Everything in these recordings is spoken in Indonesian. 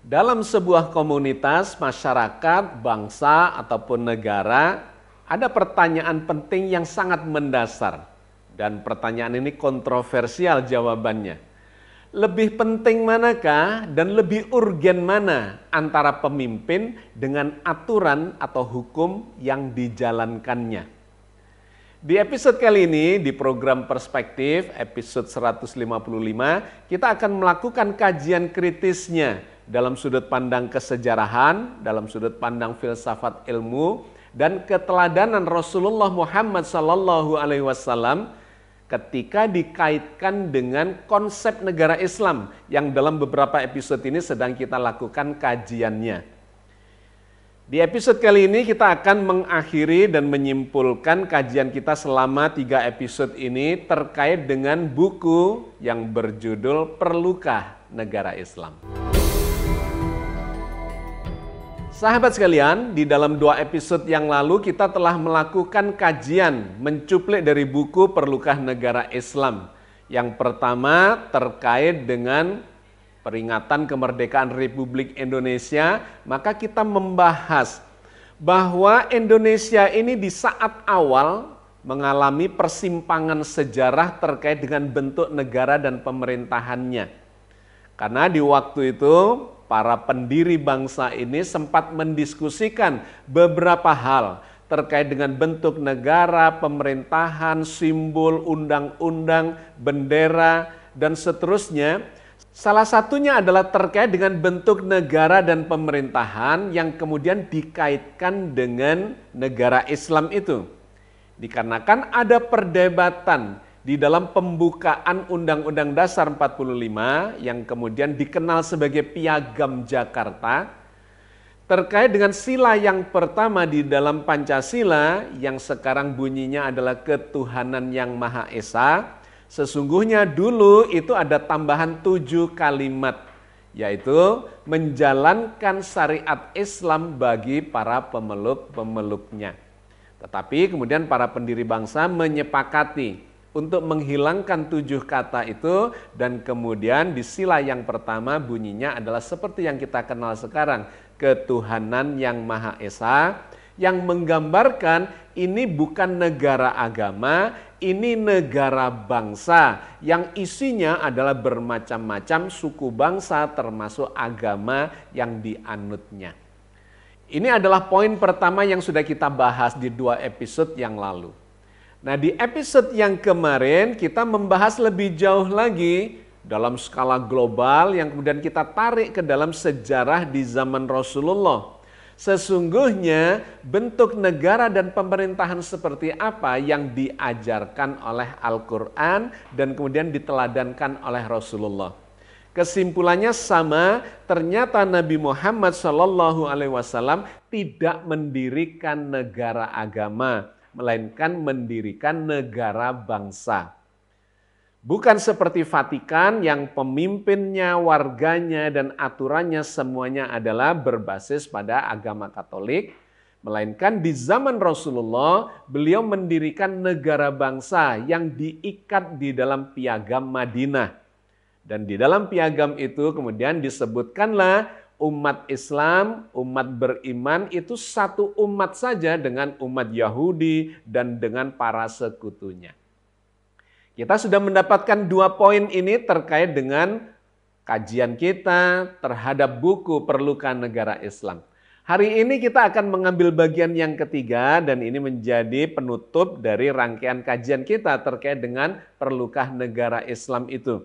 Dalam sebuah komunitas, masyarakat, bangsa, ataupun negara, ada pertanyaan penting yang sangat mendasar. Dan pertanyaan ini kontroversial jawabannya. Lebih penting manakah dan lebih urgen mana antara pemimpin dengan aturan atau hukum yang dijalankannya? Di episode kali ini, di program Perspektif, episode 155, kita akan melakukan kajian kritisnya dalam sudut pandang kesejarahan, dalam sudut pandang filsafat ilmu, dan keteladanan Rasulullah Muhammad SAW ketika dikaitkan dengan konsep negara Islam yang dalam beberapa episode ini sedang kita lakukan kajiannya. Di episode kali ini kita akan mengakhiri dan menyimpulkan kajian kita selama 3 episode ini terkait dengan buku yang berjudul Perlukah Negara Islam? Sahabat sekalian, di dalam 2 episode yang lalu kita telah melakukan kajian mencuplik dari buku Perlukah Negara Islam. Yang pertama terkait dengan peringatan kemerdekaan Republik Indonesia, maka kita membahas bahwa Indonesia ini di saat awal mengalami persimpangan sejarah terkait dengan bentuk negara dan pemerintahannya. Karena di waktu itu para pendiri bangsa ini sempat mendiskusikan beberapa hal terkait dengan bentuk negara, pemerintahan, simbol, undang-undang, bendera, dan seterusnya. Salah satunya adalah terkait dengan bentuk negara dan pemerintahan yang kemudian dikaitkan dengan negara Islam itu. Dikarenakan ada perdebatan di dalam pembukaan Undang-Undang Dasar 45 yang kemudian dikenal sebagai Piagam Jakarta, terkait dengan sila yang pertama di dalam Pancasila yang sekarang bunyinya adalah ketuhanan yang Maha Esa. Sesungguhnya dulu itu ada tambahan 7 kalimat, yaitu menjalankan syariat Islam bagi para pemeluk-pemeluknya. Tetapi kemudian para pendiri bangsa menyepakati untuk menghilangkan 7 kata itu, dan kemudian di sila yang pertama bunyinya adalah seperti yang kita kenal sekarang, ketuhanan yang Maha Esa, yang menggambarkan ini bukan negara agama, ini negara bangsa yang isinya adalah bermacam-macam suku bangsa termasuk agama yang dianutnya. Ini adalah poin pertama yang sudah kita bahas di 2 episode yang lalu. Nah, di episode yang kemarin kita membahas lebih jauh lagi dalam skala global yang kemudian kita tarik ke dalam sejarah di zaman Rasulullah. Sesungguhnya bentuk negara dan pemerintahan seperti apa yang diajarkan oleh Al-Quran dan kemudian diteladankan oleh Rasulullah. Kesimpulannya sama, ternyata Nabi Muhammad SAW tidak mendirikan negara agama, melainkan mendirikan negara bangsa. Bukan seperti Vatikan yang pemimpinnya, warganya, dan aturannya semuanya adalah berbasis pada agama Katolik. Melainkan di zaman Rasulullah, beliau mendirikan negara bangsa yang diikat di dalam Piagam Madinah. Dan di dalam piagam itu kemudian disebutkanlah umat Islam, umat beriman itu satu umat saja dengan umat Yahudi dan dengan para sekutunya. Kita sudah mendapatkan 2 poin ini terkait dengan kajian kita terhadap buku Perlukah Negara Islam. Hari ini kita akan mengambil bagian yang ketiga dan ini menjadi penutup dari rangkaian kajian kita terkait dengan Perlukah Negara Islam itu.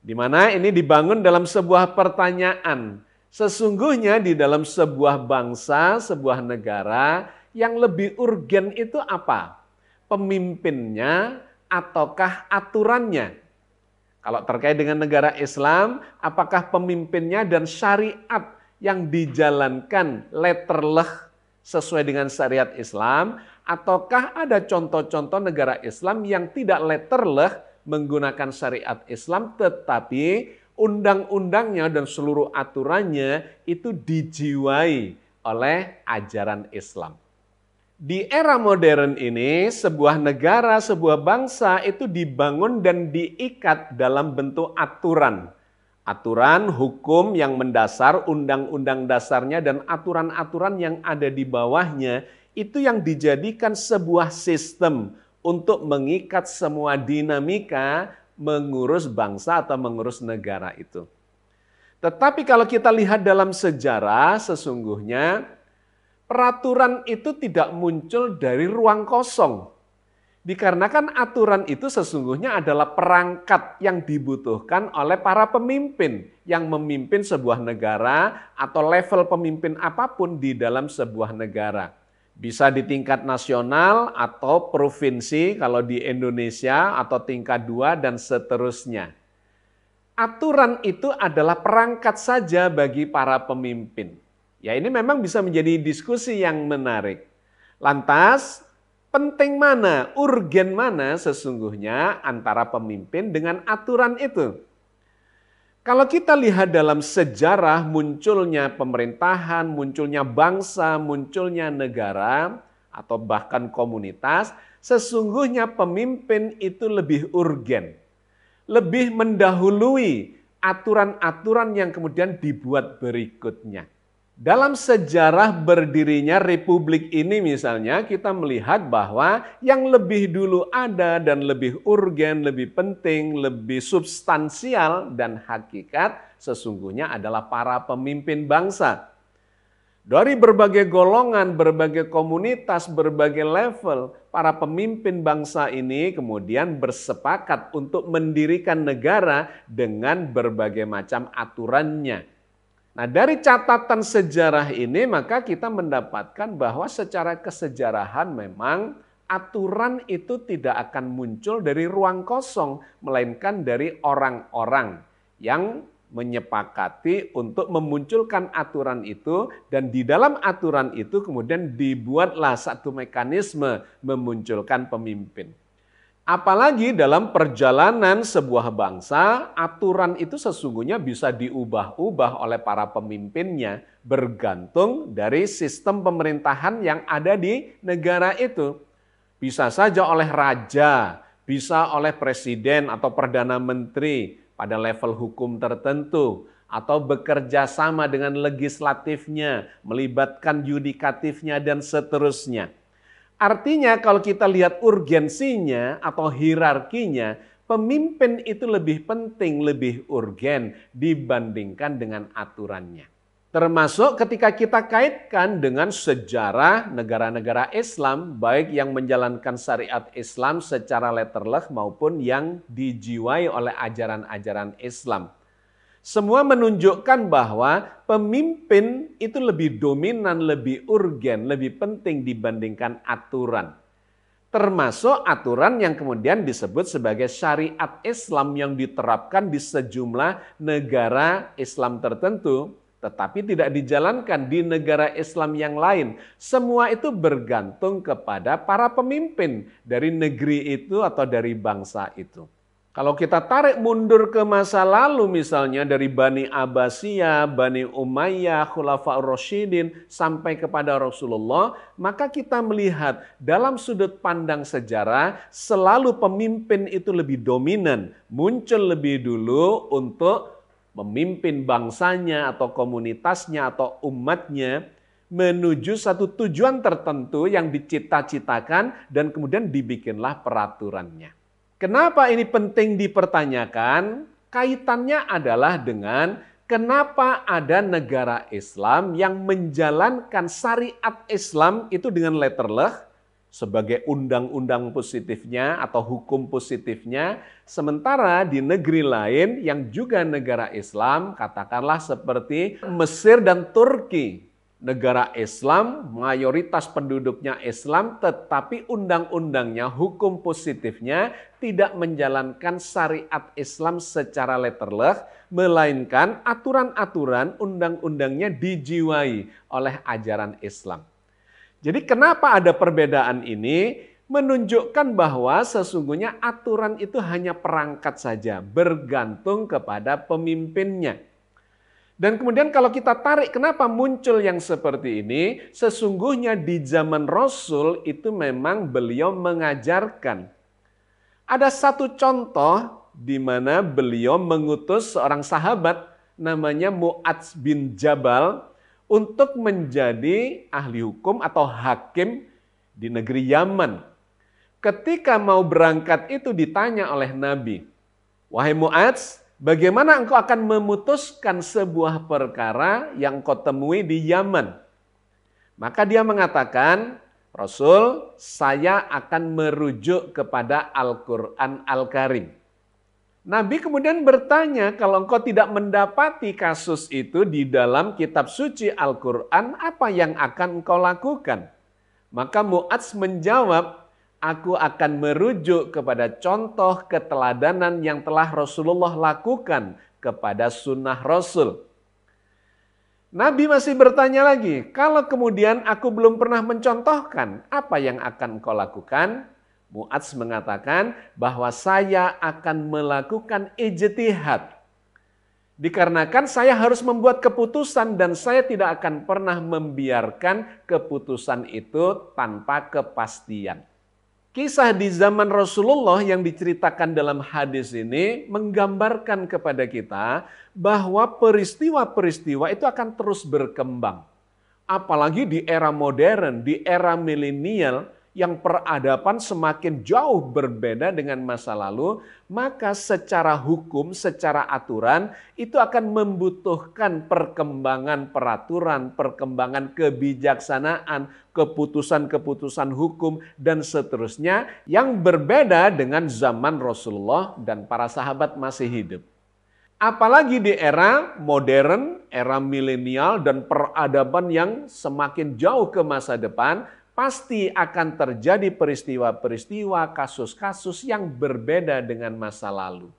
Di mana ini dibangun dalam sebuah pertanyaan. Sesungguhnya di dalam sebuah bangsa, sebuah negara yang lebih urgen itu apa? Pemimpinnya ataukah aturannya? Kalau terkait dengan negara Islam, apakah pemimpinnya dan syariat yang dijalankan letterleh sesuai dengan syariat Islam, ataukah ada contoh-contoh negara Islam yang tidak letterleh menggunakan syariat Islam, tetapi undang-undangnya dan seluruh aturannya itu dijiwai oleh ajaran Islam. Di era modern ini, sebuah negara, sebuah bangsa itu dibangun dan diikat dalam bentuk aturan. Aturan hukum yang mendasar, undang-undang dasarnya dan aturan-aturan yang ada di bawahnya itu yang dijadikan sebuah sistem untuk mengikat semua dinamika mengurus bangsa atau mengurus negara itu. Tetapi kalau kita lihat dalam sejarah, sesungguhnya peraturan itu tidak muncul dari ruang kosong. Dikarenakan aturan itu sesungguhnya adalah perangkat yang dibutuhkan oleh para pemimpin yang memimpin sebuah negara atau level pemimpin apapun di dalam sebuah negara. Bisa di tingkat nasional atau provinsi kalau di Indonesia atau tingkat 2 dan seterusnya. Aturan itu adalah perangkat saja bagi para pemimpin. Ya, ini memang bisa menjadi diskusi yang menarik. Lantas, penting mana, urgen mana sesungguhnya antara pemimpin dengan aturan itu? Kalau kita lihat dalam sejarah munculnya pemerintahan, munculnya bangsa, munculnya negara, atau bahkan komunitas, sesungguhnya pemimpin itu lebih urgen, lebih mendahului aturan-aturan yang kemudian dibuat berikutnya. Dalam sejarah berdirinya republik ini misalnya kita melihat bahwa yang lebih dulu ada dan lebih urgen, lebih penting, lebih substansial dan hakikat sesungguhnya adalah para pemimpin bangsa. Dari berbagai golongan, berbagai komunitas, berbagai level, para pemimpin bangsa ini kemudian bersepakat untuk mendirikan negara dengan berbagai macam aturannya. Nah, dari catatan sejarah ini maka kita mendapatkan bahwa secara kesejarahan memang aturan itu tidak akan muncul dari ruang kosong, melainkan dari orang-orang yang menyepakati untuk memunculkan aturan itu, dan di dalam aturan itu kemudian dibuatlah satu mekanisme memunculkan pemimpin. Apalagi dalam perjalanan sebuah bangsa, aturan itu sesungguhnya bisa diubah-ubah oleh para pemimpinnya bergantung dari sistem pemerintahan yang ada di negara itu. Bisa saja oleh raja, bisa oleh presiden atau perdana menteri pada level hukum tertentu, atau bekerja sama dengan legislatifnya, melibatkan yudikatifnya dan seterusnya. Artinya kalau kita lihat urgensinya atau hierarkinya, pemimpin itu lebih penting, lebih urgen dibandingkan dengan aturannya. Termasuk ketika kita kaitkan dengan sejarah negara-negara Islam, baik yang menjalankan syariat Islam secara letterleh maupun yang dijiwai oleh ajaran-ajaran Islam. Semua menunjukkan bahwa pemimpin itu lebih dominan, lebih urgen, lebih penting dibandingkan aturan. Termasuk aturan yang kemudian disebut sebagai syariat Islam yang diterapkan di sejumlah negara Islam tertentu, tetapi tidak dijalankan di negara Islam yang lain. Semua itu bergantung kepada para pemimpin dari negeri itu atau dari bangsa itu. Kalau kita tarik mundur ke masa lalu misalnya dari Bani Abbasiyah, Bani Umayyah, Khulafaur Rasyidin sampai kepada Rasulullah, maka kita melihat dalam sudut pandang sejarah selalu pemimpin itu lebih dominan, muncul lebih dulu untuk memimpin bangsanya atau komunitasnya atau umatnya menuju satu tujuan tertentu yang dicita-citakan dan kemudian dibikinlah peraturannya. Kenapa ini penting dipertanyakan? Kaitannya adalah dengan kenapa ada negara Islam yang menjalankan syariat Islam itu dengan letterleh sebagai undang-undang positifnya atau hukum positifnya, sementara di negeri lain yang juga negara Islam, katakanlah seperti Mesir dan Turki, negara Islam, mayoritas penduduknya Islam, tetapi undang-undangnya, hukum positifnya tidak menjalankan syariat Islam secara letterleh, melainkan aturan-aturan undang-undangnya dijiwai oleh ajaran Islam. Jadi kenapa ada perbedaan ini? Menunjukkan bahwa sesungguhnya aturan itu hanya perangkat saja, bergantung kepada pemimpinnya. Dan kemudian kalau kita tarik kenapa muncul yang seperti ini, sesungguhnya di zaman Rasul itu memang beliau mengajarkan. Ada satu contoh di mana beliau mengutus seorang sahabat namanya Mu'adz bin Jabal untuk menjadi ahli hukum atau hakim di negeri Yaman. Ketika mau berangkat itu ditanya oleh Nabi, "Wahai Mu'adz, bagaimana engkau akan memutuskan sebuah perkara yang kau temui di Yaman?" Maka dia mengatakan, "Rasul, saya akan merujuk kepada Al-Quran Al-Karim." Nabi kemudian bertanya, "Kalau engkau tidak mendapati kasus itu di dalam kitab suci Al-Quran, apa yang akan engkau lakukan?" Maka Mu'adz menjawab, "Aku akan merujuk kepada contoh keteladanan yang telah Rasulullah lakukan kepada sunnah Rasul." Nabi masih bertanya lagi, "Kalau kemudian aku belum pernah mencontohkan, apa yang akan engkau lakukan?" Mu'adz mengatakan bahwa saya akan melakukan ijtihad. Dikarenakan saya harus membuat keputusan dan saya tidak akan pernah membiarkan keputusan itu tanpa kepastian. Kisah di zaman Rasulullah yang diceritakan dalam hadis ini menggambarkan kepada kita bahwa peristiwa-peristiwa itu akan terus berkembang. Apalagi di era modern, di era milenial, yang peradaban semakin jauh berbeda dengan masa lalu, maka secara hukum, secara aturan, itu akan membutuhkan perkembangan peraturan, perkembangan kebijaksanaan, keputusan-keputusan hukum, dan seterusnya yang berbeda dengan zaman Rasulullah dan para sahabat masih hidup. Apalagi di era modern, era milenial, dan peradaban yang semakin jauh ke masa depan, pasti akan terjadi peristiwa-peristiwa, kasus-kasus yang berbeda dengan masa lalu.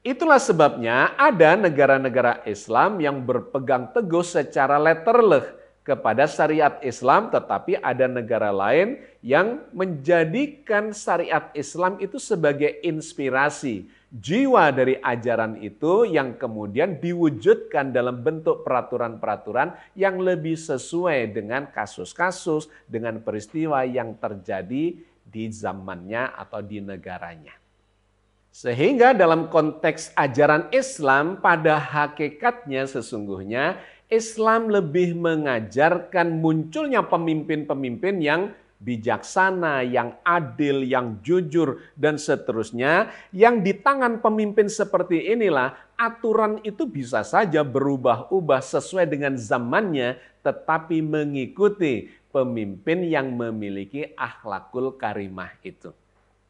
Itulah sebabnya ada negara-negara Islam yang berpegang teguh secara letterleh kepada syariat Islam, tetapi ada negara lain yang menjadikan syariat Islam itu sebagai inspirasi, jiwa dari ajaran itu yang kemudian diwujudkan dalam bentuk peraturan-peraturan yang lebih sesuai dengan kasus-kasus, dengan peristiwa yang terjadi di zamannya atau di negaranya. Sehingga dalam konteks ajaran Islam, pada hakikatnya sesungguhnya Islam lebih mengajarkan munculnya pemimpin-pemimpin yang bijaksana, yang adil, yang jujur, dan seterusnya. Yang di tangan pemimpin seperti inilah aturan itu bisa saja berubah-ubah sesuai dengan zamannya, tetapi mengikuti pemimpin yang memiliki akhlakul karimah itu.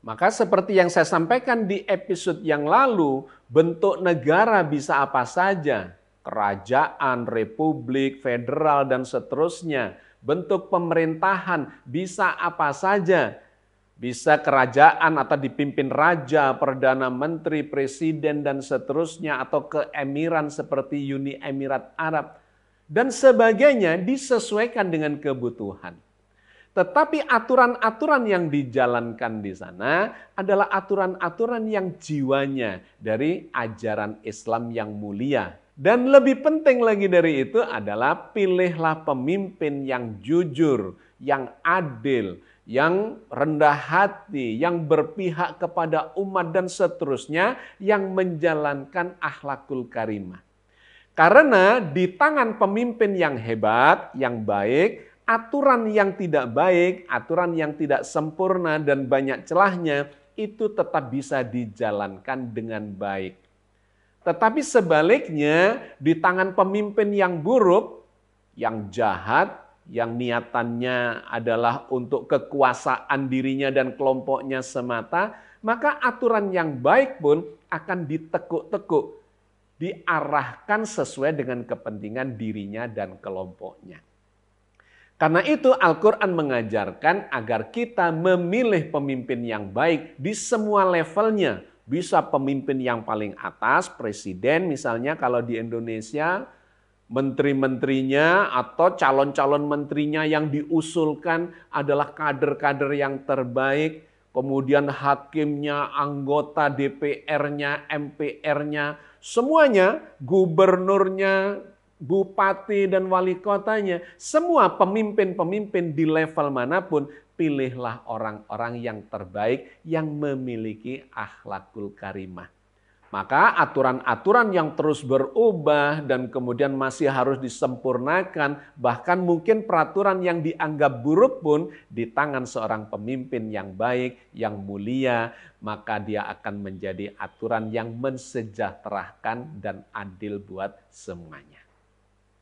Maka seperti yang saya sampaikan di episode yang lalu, bentuk negara bisa apa saja. Kerajaan, republik, federal, dan seterusnya. Bentuk pemerintahan bisa apa saja. Bisa kerajaan atau dipimpin raja, perdana menteri, presiden, dan seterusnya. Atau keemiran seperti Uni Emirat Arab. Dan sebagainya disesuaikan dengan kebutuhan. Tetapi aturan-aturan yang dijalankan di sana adalah aturan-aturan yang jiwanya dari ajaran Islam yang mulia. Dan lebih penting lagi dari itu adalah pilihlah pemimpin yang jujur, yang adil, yang rendah hati, yang berpihak kepada umat dan seterusnya, yang menjalankan akhlakul karimah. Karena di tangan pemimpin yang hebat, yang baik, aturan yang tidak baik, aturan yang tidak sempurna dan banyak celahnya, itu tetap bisa dijalankan dengan baik. Tetapi sebaliknya, di tangan pemimpin yang buruk, yang jahat, yang niatannya adalah untuk kekuasaan dirinya dan kelompoknya semata, maka aturan yang baik pun akan ditekuk-tekuk, diarahkan sesuai dengan kepentingan dirinya dan kelompoknya. Karena itu Al-Quran mengajarkan agar kita memilih pemimpin yang baik di semua levelnya. Bisa pemimpin yang paling atas, presiden misalnya kalau di Indonesia, menteri-menterinya atau calon-calon menterinya yang diusulkan adalah kader-kader yang terbaik, kemudian hakimnya, anggota DPR-nya, MPR-nya, semuanya, gubernurnya, bupati dan wali kotanya, semua pemimpin-pemimpin di level manapun, pilihlah orang-orang yang terbaik yang memiliki akhlakul karimah. Maka aturan-aturan yang terus berubah dan kemudian masih harus disempurnakan, bahkan mungkin peraturan yang dianggap buruk pun di tangan seorang pemimpin yang baik, yang mulia, maka dia akan menjadi aturan yang mensejahterakan dan adil buat semuanya.